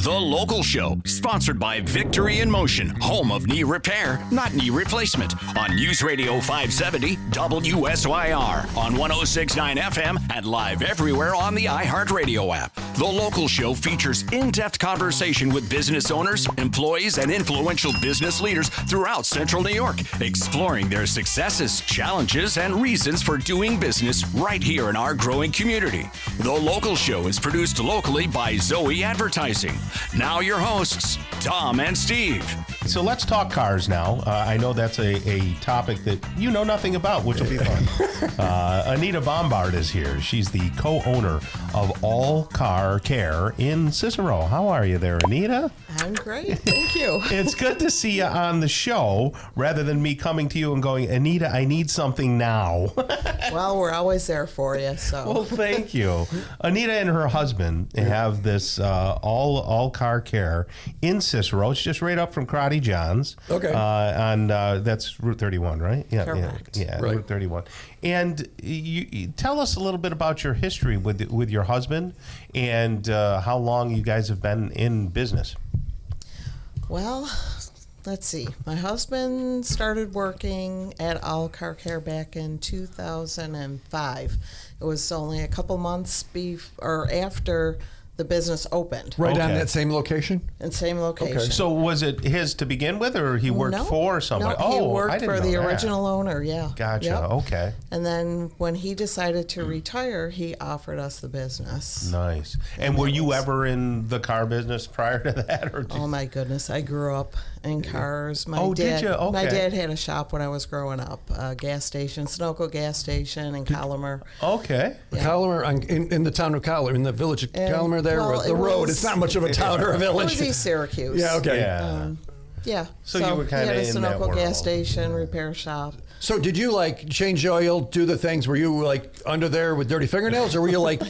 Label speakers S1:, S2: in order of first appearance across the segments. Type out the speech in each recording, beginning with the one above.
S1: The Local Show, sponsored by Victory in Motion, home of knee repair, not knee replacement, on News Radio 570 WSYR, on 106.9 FM, and live everywhere on the iHeartRadio app. The Local Show features in-depth conversation with business owners, employees, and influential business leaders throughout Central New York, exploring their successes, challenges, and reasons for doing business right here in our growing community. The Local Show is produced locally by Zoe Advertising. Now your hosts, Tom and Steve.
S2: So let's talk cars now. I know that's a topic that you know nothing about, which will be fun. Anita Bombard is here. She's the co-owner of All Car Care in Cicero. How are you there, Anita?
S3: I'm great. Thank you.
S2: It's good to see you on the show rather than me coming to you and going, Anita, I need something now.
S3: Well, we're always there for you. So.
S2: Well, thank you. Anita and her husband have this all car care in Cicero. It's just right up from Karate John's.
S4: Okay.
S2: On that's Route 31, right? Yeah.
S3: Correct.
S2: Yeah,
S4: right.
S2: Route 31. And you tell us a little bit about your history with your husband and how long you guys have been in business.
S3: Well, let's see. My husband started working at All Car Care back in 2005. It was only a couple months after the business opened.
S4: Right on
S2: Okay.
S4: that same location?
S3: And same location.
S4: Okay.
S2: So was it his to begin with, or he worked for somebody?
S3: No, he
S2: I
S3: worked
S2: didn't
S3: for
S2: know
S3: the
S2: that.
S3: original owner, yeah.
S2: Gotcha.
S3: Yep.
S2: Okay.
S3: And then when he decided to retire, he offered us the business.
S2: Nice. And were you ever in the car business prior to that? Or
S3: Oh my goodness, I grew up in cars. My
S2: Oh,
S3: dad,
S2: did you? Okay.
S3: My dad had a shop when I was growing up, a gas station, Soccocio gas station in Collimer.
S2: Okay.
S3: Yeah.
S4: Collimer, in the town of Collimer, in the village of
S3: And,
S4: Collimer there,
S3: well,
S4: with the
S3: it
S4: road.
S3: was-
S4: It's not much of a town or a
S3: It
S4: village.
S3: was East Syracuse.
S4: Yeah, okay.
S2: Yeah.
S3: Yeah.
S2: So you were kinda
S3: he had a
S2: in that
S3: Soccocio
S2: world.
S3: gas station, repair shop.
S4: So did you like change oil, do the things? Were you like under there with dirty fingernails, or were you like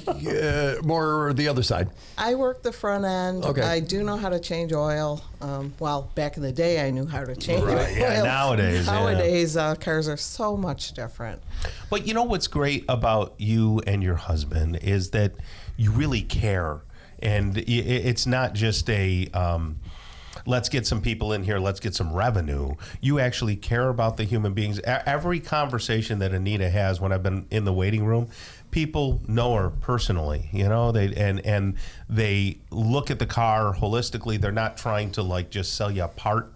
S4: more the other side?
S3: I worked the front end.
S4: Okay.
S3: I do know how to change oil. Well, back in the day, I knew how to change oil.
S2: Yeah, nowadays, yeah.
S3: Nowadays, cars are so much different.
S2: But you know what's great about you and your husband is that you really care. And it's not just a, let's get some people in here, let's get some revenue. You actually care about the human beings. Every conversation that Anita has when I've been in the waiting room, people know her personally, you know, and they look at the car holistically. They're not trying to like just sell you a part.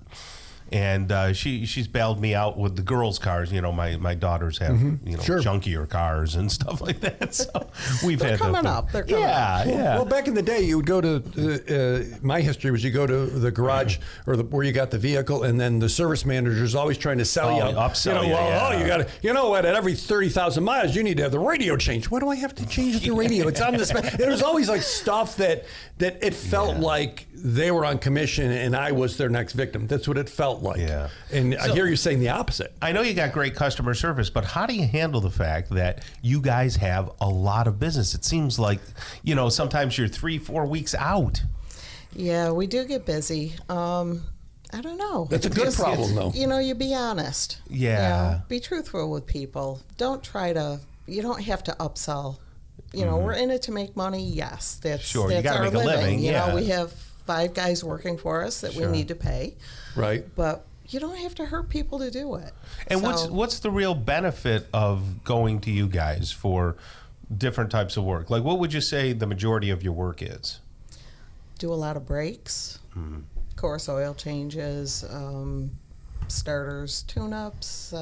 S2: And she's bailed me out with the girls' cars. You know, my daughters have
S4: Sure.
S2: junkier cars and stuff like that. So we've
S3: They're
S2: had
S3: coming up. They're coming up.
S2: Yeah.
S4: Well, back in the day, you would go to, my history was you go to the garage or where you got the vehicle, and then the service manager's always trying to sell you.
S2: Upsell you,
S4: well,
S2: yeah.
S4: you got to, you know what, at every 30,000 miles, you need to have the radio changed. Why do I have to change the radio? It's on this. There was always like stuff that it felt like they were on commission and I was their next victim. That's what it felt like.
S2: Yeah.
S4: And I hear you saying the opposite.
S2: I know you got great customer service, but how do you handle the fact that you guys have a lot of business? It seems like, you know, sometimes you're 3-4 weeks out.
S3: Yeah, we do get busy. I don't know.
S4: That's a good problem, though.
S3: You know, you be honest.
S2: Yeah.
S3: You know, be truthful with people. Don't try to, you don't have to upsell. You know, we're in it to make money. Yes, that's
S2: Sure, you
S3: that's
S2: gotta
S3: our
S2: make a
S3: living.
S2: living,
S3: You
S2: yeah.
S3: know, we have 5 guys working for us that
S2: Sure.
S3: we need to pay.
S4: Right.
S3: But you don't have to hurt people to do it.
S2: And
S3: So-
S2: what's the real benefit of going to you guys for different types of work? Like, what would you say the majority of your work is?
S3: do a lot of brakes, of course, oil changes, starters, tune-ups,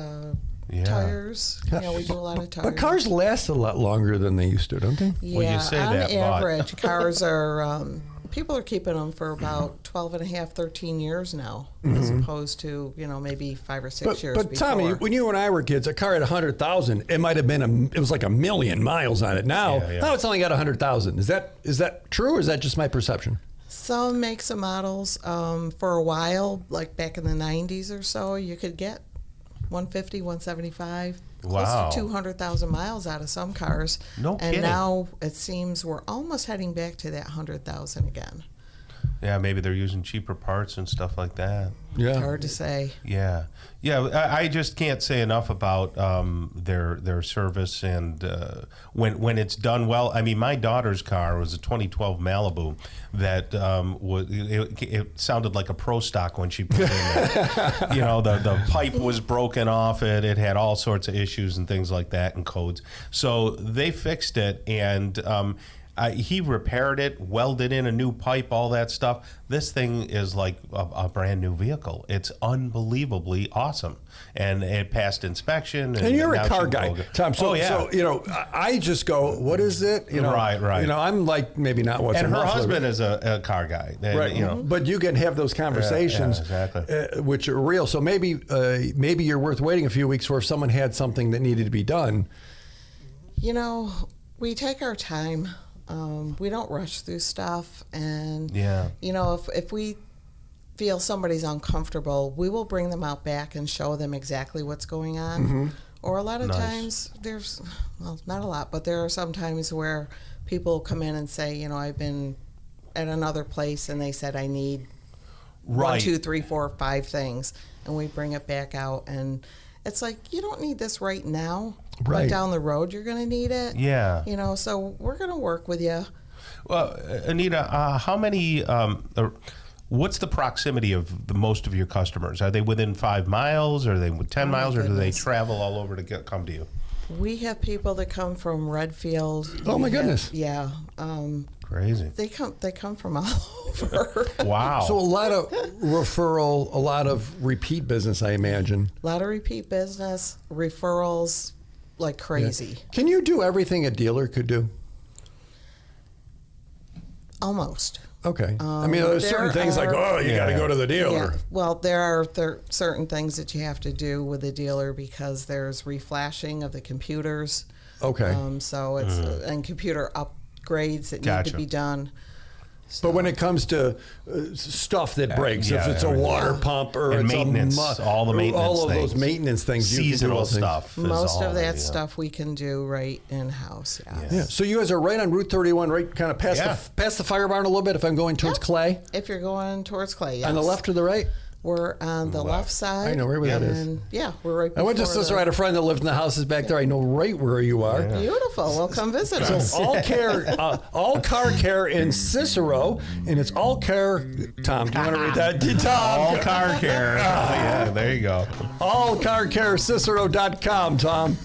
S2: Yeah.
S3: tires. You know, we do a lot of tires.
S4: But cars last a lot longer than they used to, don't they?
S3: Yeah,
S2: Well, you say
S3: on
S2: that, but-
S3: average, cars are, people are keeping them for about 12 and a half, 13 years now, as opposed to, you know, maybe 5 or 6 years
S4: But
S3: before.
S4: Tommy, when you and I were kids, a car at 100,000, it might have been it was like 1,000,000 miles on it. Now,
S2: Yeah.
S4: now it's only got 100,000. Is that true, or is that just my perception?
S3: Some makes and models, for a while, like back in the 90s or so, you could get 150, 175,
S2: Wow.
S3: close to 200,000 miles out of some cars.
S2: No
S3: And
S2: kidding.
S3: now it seems we're almost heading back to that 100,000 again.
S2: Yeah, maybe they're using cheaper parts and stuff like that.
S4: Yeah.
S3: Hard to say.
S2: Yeah, I just can't say enough about their service, and when it's done well. I mean, my daughter's car was a 2012 Malibu that it sounded like a Pro Stock when she put it in there. You know, the pipe was broken off it. It had all sorts of issues and things like that and codes. So they fixed it, and he repaired it, welded in a new pipe, all that stuff. This thing is like a brand new vehicle. It's unbelievably awesome. And it passed inspection.
S4: And you're a car guy, Tom. So, I just go, what is it?
S2: Right.
S4: You know, I'm like, maybe not what's
S2: and her husband is a car guy.
S4: Right. You know. But you can have those conversations,
S2: exactly.
S4: Which are real. So maybe you're worth waiting a few weeks for if someone had something that needed to be done.
S3: You know, we take our time. We don't rush through stuff, and you know, if we feel somebody's uncomfortable, we will bring them out back and show them exactly what's going on. Or a lot of times there's, well, not a lot, but there are some times where people come in and say, you know, I've been at another place and they said I need 1, 2, 3, 4, 5 things, and we bring it back out, and it's like, you don't need this right now. But down the road, you're going to need it.
S2: Yeah.
S3: You know, so we're going to work with you.
S2: Well, Anita, how many, what's the proximity of most of your customers? Are they within 5 miles? Are they 10 miles? Or do they travel all over to come to you?
S3: We have people that come from Redfield.
S4: Oh, my goodness.
S3: Yeah.
S2: Crazy.
S3: They come from all over.
S2: Wow.
S4: So a lot of referral, a lot of repeat business, I imagine.
S3: A lot of repeat business, referrals, like crazy.
S4: Yeah. Can you do everything a dealer could do?
S3: Almost.
S4: Okay. I mean, there's certain things like, you got to go to the dealer.
S3: Yeah. Well, there are certain things that you have to do with the dealer because there's reflashing of the computers.
S4: Okay.
S3: So it's and computer upgrades that need to be done. So.
S4: But when it comes to stuff that breaks, if it's a water pump or it's
S2: maintenance, all the maintenance
S4: all of
S2: things.
S4: those maintenance things,
S2: seasonal stuff.
S3: Most of that stuff we can do right in house.
S4: Yeah. So you guys are right on Route 31, right, kind of past the fire barn a little bit. If I'm going towards Clay,
S3: if you're going towards Clay, yes.
S4: On the left or the right?
S3: We're on the left side.
S4: I know right where that is.
S3: Yeah, we're right.
S4: I went to Cicero. I had a friend that lived in the houses back there. I know right where you are.
S3: Yeah. Beautiful. Well, come visit us.
S4: So all car care in Cicero, and it's all care. Tom, do you want to read that? Tom,
S2: all car care. Yeah, there you go.
S4: Allcarcarecicero.com, Tom.